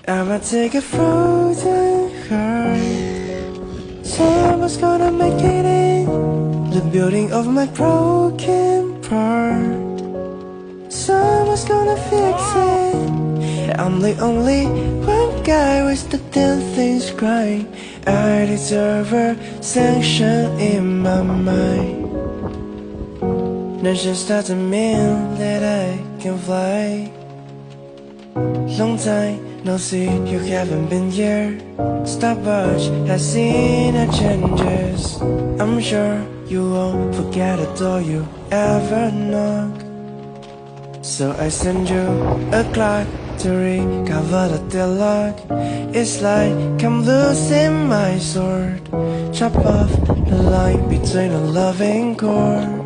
I'ma take a frozen heart. Someone's gonna make it in the building of my broken part. Someone's gonna fix it. I'm the only one guy with the damn things crying. I deserve a sanction in my mind. That just doesn't mean that I can fly. Long time no see, you haven't been here. Stopwatch has seen the changes. I'm sure you won't forget the door you ever knock. So I send you a clock to recover the deadlock. It's like I'm losing my sword. Chop off the line between a loving core.